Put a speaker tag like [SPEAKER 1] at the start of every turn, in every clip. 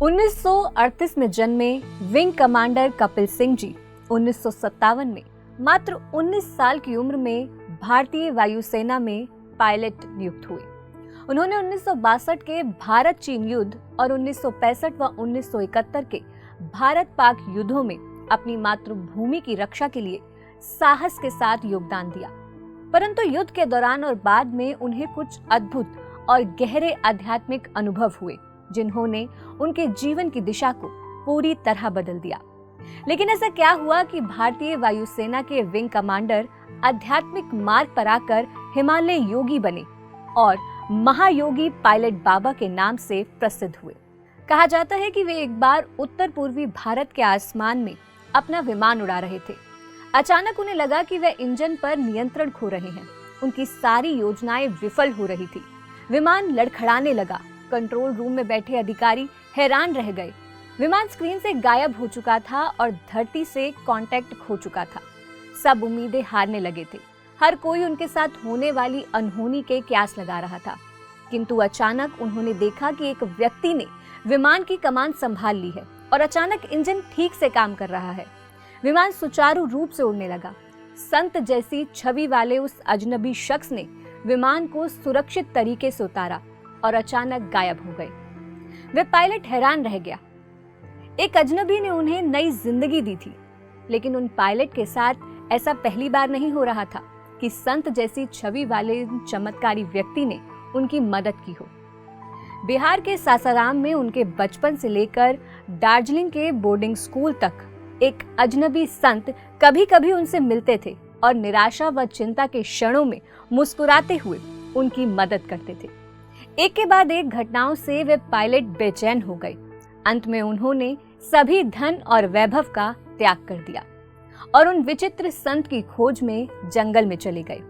[SPEAKER 1] 1938 में जन्मे wing commander Kapil Singh ji 1957 में मात्र 19 साल की उम्र में भारतीय वायुसेना में पायलट नियुक्त हुए। उन्होंने 1962 के भारत चीन युद्ध और 1965 व 1971 के भारत पाक युद्धों में अपनी मातृभूमि की रक्षा के लिए साहस के साथ योगदान दिया। परंतु युद्ध के दौरान और बाद में उन्हें कुछ अद्भुत और गहरे आध्यात्मिक अनुभव हुए, जिन्होंने उनके जीवन की दिशा को पूरी तरह बदल दिया। लेकिन ऐसा क्या हुआ कि भारतीय वायुसेना के विंग कमांडर आध्यात्मिक मार्ग पर आकर हिमालय योगी बने और महायोगी पायलट बाबा के नाम से प्रसिद्ध हुए। कहा जाता है कि वे एक बार उत्तर पूर्वी भारत के आसमान में अपना विमान उड़ा रहे थे। अचानक उन्हें लगा कि वे इंजन पर नियंत्रण खो रहे हैं। उनकी सारी योजनाएं विफल हो रही थी। विमान लड़खड़ाने लगा। कंट्रोल रूम में बैठे अधिकारी हैरान रह गए। विमान स्क्रीन से गायब हो चुका था और धरती से कांटेक्ट खो चुका था। सब उम्मीदें हारने लगे थे। हर कोई उनके साथ होने वाली अनहोनी के क्यास लगा रहा था। किंतु अचानक उन्होंने देखा कि एक व्यक्ति ने विमान की कमान संभाल ली है और अचानक इंजन ठीक से काम कर रहा है। विमान सुचारू रूप से उड़ने लगा। संत जैसी छवि वाले उस अजनबी शख्स ने विमान को सुरक्षित तरीके से उतारा और अचानक गायब हो गए। वे पायलट हैरान रह गया। एक अजनबी ने उन्हें नई जिंदगी दी थी, लेकिन उन पायलट के साथ ऐसा पहली बार नहीं हो रहा था कि संत जैसी छवि वाले चमत्कारी व्यक्ति ने उनकी मदद की हो। बिहार के सासाराम में उनके बचपन से लेकर दार्जिलिंग के बोर्डिंग स्कूल तक एक अजनबी संत कभी कभी उनसे मिलते थे और निराशा व चिंता के क्षणों में मुस्कुराते हुए उनकी मदद करते थे। एक के बाद एक घटनाओं से वे पायलट बेचैन हो गए। अंत में उन्होंने सभी धन और वैभव का त्याग कर दिया और उन विचित्र संत की खोज में जंगल में चले गए।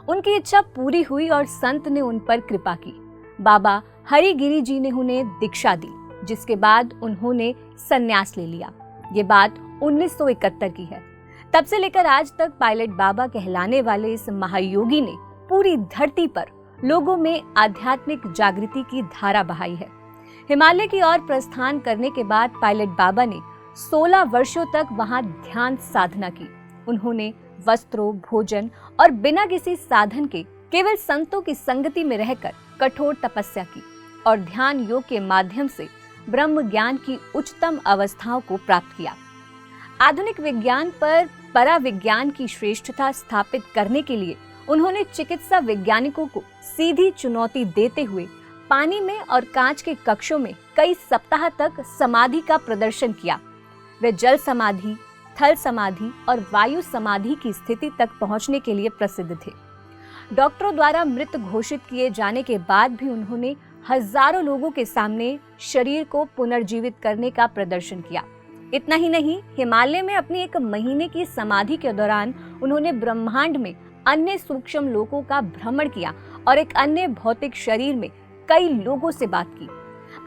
[SPEAKER 1] उनकी इच्छा पूरी हुई और संत ने उन पर कृपा की। बाबा हरिगिरी जी ने उन्हें दीक्षा दी, जिसके बाद उन्होंने संन्यास ले लिया। ये बात 1971 की है। तब से लेकर आज तक पायलट बाबा कहलाने वाले इस महायोगी ने पूरी धरती पर लोगों में आध्यात्मिक जागृति की धारा बहाई है। हिमालय की ओर प्रस्थान करने के बाद पायलट बाबा ने 16 वर्षों तक वहां ध्यान साधना की। उन्होंने वस्त्रों, भोजन और बिना किसी साधन के केवल संतों की संगति में रहकर कठोर तपस्या की और ध्यान योग के माध्यम से ब्रह्म ज्ञान की उच्चतम अवस्थाओं को प्राप्त किया। आधुनिक विज्ञान पर पराविज्ञान की श्रेष्ठता स्थापित करने के लिए उन्होंने चिकित्सा वैज्ञानिकों को सीधी चुनौती देते हुए पानी में और कांच के कक्षों में कई सप्ताह तक समाधि का प्रदर्शन किया। वे जल समाधि, थल समाधि और वायु समाधि की स्थिति तक पहुंचने के लिए प्रसिद्ध थे। डॉक्टरों द्वारा मृत घोषित किए जाने के बाद भी उन्होंने हजारों लोगों के सामने शरीर को पुनर्जीवित करने का प्रदर्शन किया। इतना ही नहीं, हिमालय में अपनी 1 महीने की समाधि के दौरान उन्होंने ब्रह्मांड में अन्य सूक्ष्म लोकों का भ्रमण किया और एक अन्य भौतिक शरीर में कई लोगों से बात की।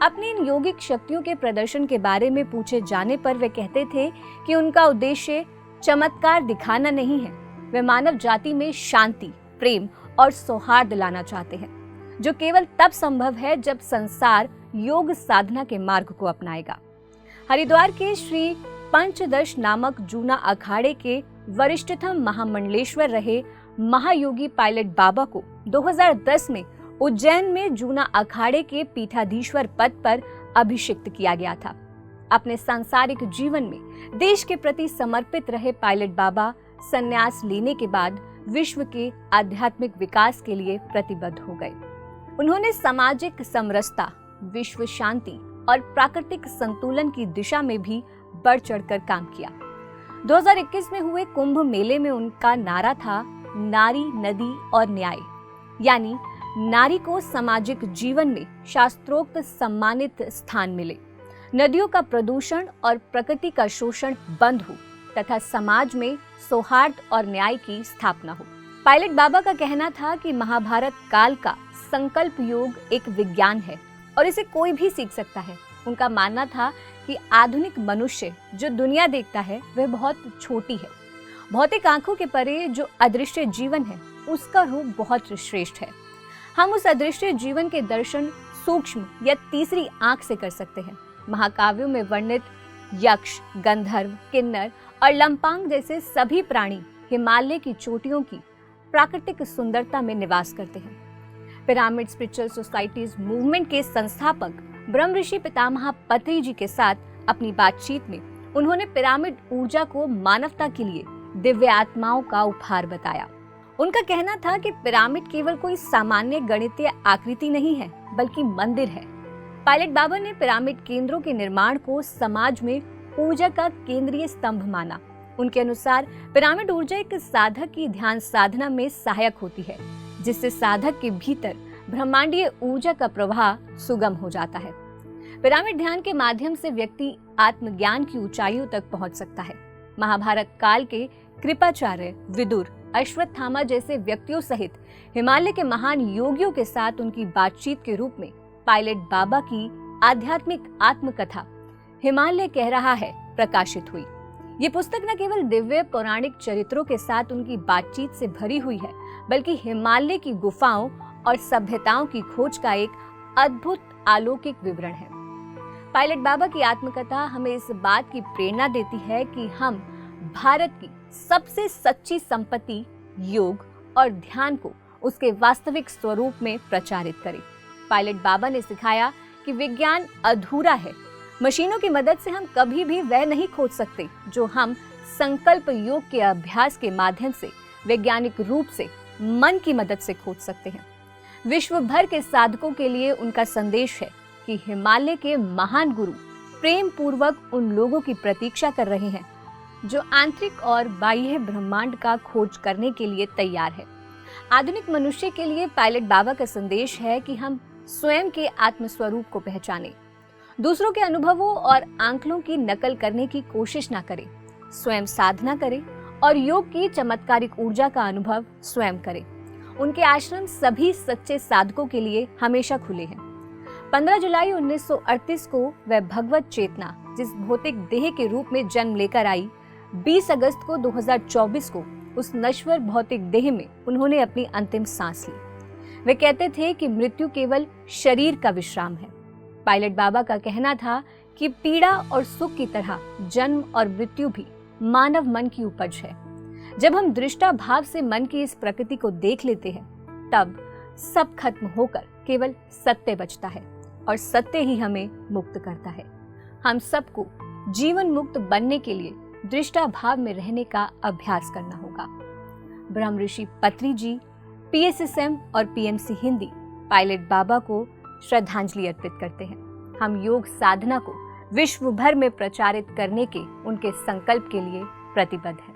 [SPEAKER 1] अपनी इन योगिक शक्तियों के प्रदर्शन के बारे में पूछे जाने पर वे कहते थे कि उनका उद्देश्य चमत्कार दिखाना नहीं है। वे मानव जाति में शांति, प्रेम और सौहार्द लाना चाहते हैं, जो केवल तब संभव है जब संसार योग साधना के मार्ग को अपनाएगा। हरिद्वार के श्री पंचदश नामक जूना अखाड़े के वरिष्ठतम महामंडलेश्वर रहे महायोगी पायलट बाबा को 2010 में उज्जैन में जूना अखाड़े के पीठाधीश्वर पद पर अभिषिक्त किया गया था। अपने सांसारिक जीवन में देश के प्रति समर्पित रहे पायलट बाबा संन्यास लेने के बाद विश्व के आध्यात्मिक विकास के लिए प्रतिबद्ध हो गए। उन्होंने सामाजिक समरसता, विश्व शांति और प्राकृतिक संतुलन की दिशा में भी बढ़ चढ़कर काम किया। 2021 में हुए कुंभ मेले में उनका नारा था, नारी, नदी और न्याय, यानी नारी को सामाजिक जीवन में शास्त्रोक्त सम्मानित स्थान मिले, नदियों का प्रदूषण और प्रकृति का शोषण बंद हो तथा समाज में सौहार्द और न्याय की स्थापना हो। पायलट बाबा का कहना था कि महाभारत काल का संकल्प योग एक विज्ञान है और इसे कोई भी सीख सकता है। उनका मानना था कि आधुनिक मनुष्य जो दुनिया देखता है वह बहुत छोटी है। भौतिक आंखों के परे जो अदृश्य जीवन है उसका रूप बहुत श्रेष्ठ है। हम उस अदृश्य जीवन के दर्शन सूक्ष्म या तीसरी आंख से कर सकते हैं। महाकाव्यों में वर्णित यक्ष, गंधर्व, किन्नर और लंपांग जैसे सभी प्राणी हिमालय की चोटियों की प्राकृतिक सुंदरता में निवास करते हैं। पिरामिड स्पिरिचुअल सोसाइटीज मूवमेंट के संस्थापक ब्रह्म ऋषि पितामह पत्री जी के साथ अपनी बातचीत में उन्होंने पिरामिड ऊर्जा को मानवता के लिए दिव्य आत्माओं का उपहार बताया। उनका कहना था कि पिरामिड केवल कोई सामान्य गणितीय आकृति नहीं है, बल्कि मंदिर है। पायलट बाबा ने पिरामिड केंद्रों के निर्माण को समाज में ऊर्जा का केंद्रीय स्तंभ माना। उनके अनुसार पिरामिड ऊर्जा एक साधक की ध्यान साधना में सहायक होती है, जिससे साधक के भीतर ब्रह्मांडीय ऊर्जा का प्रवाह सुगम हो जाता है। पिरामिड ध्यान के माध्यम से व्यक्ति आत्मज्ञान की ऊंचाइयों तक पहुंच सकता है। महाभारत काल के कृपाचार्य, विदुर, अश्वत्थामा जैसे व्यक्तियों सहित हिमालय के महान योगियों के साथ उनकी बातचीत के रूप में पायलट बाबा की आध्यात्मिक आत्मकथा हिमालय कह रहा है प्रकाशित हुई। ये पुस्तक न केवल दिव्य पौराणिक चरित्रों के साथ उनकी बातचीत से भरी हुई है, बल्कि हिमालय की गुफाओं और सभ्यताओं की खोज का एक अद्भुत अलौकिक विवरण है। पायलट बाबा की आत्मकथा हमें इस बात की प्रेरणा देती है कि हम भारत की सबसे सच्ची संपत्ति योग और ध्यान को उसके वास्तविक स्वरूप में प्रचारित करें। पायलट बाबा ने सिखाया कि विज्ञान अधूरा है। मशीनों की मदद से हम कभी भी वह नहीं खोज सकते जो हम संकल्प योग के अभ्यास के माध्यम से वैज्ञानिक रूप से मन की मदद से खोज सकते हैं। विश्व भर के साधकों के लिए उनका संदेश है कि हिमालय के महान गुरु प्रेम पूर्वक उन लोगों की प्रतीक्षा कर रहे हैं जो आंतरिक और बाह्य ब्रह्मांड का खोज करने के लिए तैयार है। आधुनिक मनुष्य के लिए पायलट बाबा का संदेश है कि हम स्वयं के आत्मस्वरूप को पहचानें, दूसरों के अनुभवों और आंकड़ों की नकल करने की कोशिश न करें, स्वयं साधना करें और योग की चमत्कारिक ऊर्जा का अनुभव स्वयं करें। उनके आश्रम सभी सच्चे साधकों के लिए हमेशा खुले हैं। 15 जुलाई 1938 को वह भगवत चेतना जिस भौतिक देह के रूप में जन्म लेकर आई, 20 अगस्त को 2024 को उस नश्वर भौतिक देह में उन्होंने अपनी अंतिम सांस ली। वे कहते थे कि मृत्यु केवल शरीर का विश्राम है। पायलट बाबा का कहना था कि पीड़ा और सुख की तरह जन्म और मृत्यु भी मानव मन की उपज है। जब हम दृष्टा भाव से मन की इस प्रकृति को देख लेते हैं, तब सब खत्म होकर केवल सत्य बचता है और सत्य ही हमें मुक्त करता है। हम सबको जीवन मुक्त बनने के लिए दृष्टा भाव में रहने का अभ्यास करना होगा। ब्रह्म ऋषि पत्री जी, PSSM और PMC हिंदी पायलट बाबा को श्रद्धांजलि अर्पित करते हैं। हम योग साधना को विश्व भर में प्रचारित करने के उनके संकल्प के लिए प्रतिबद्ध हैं।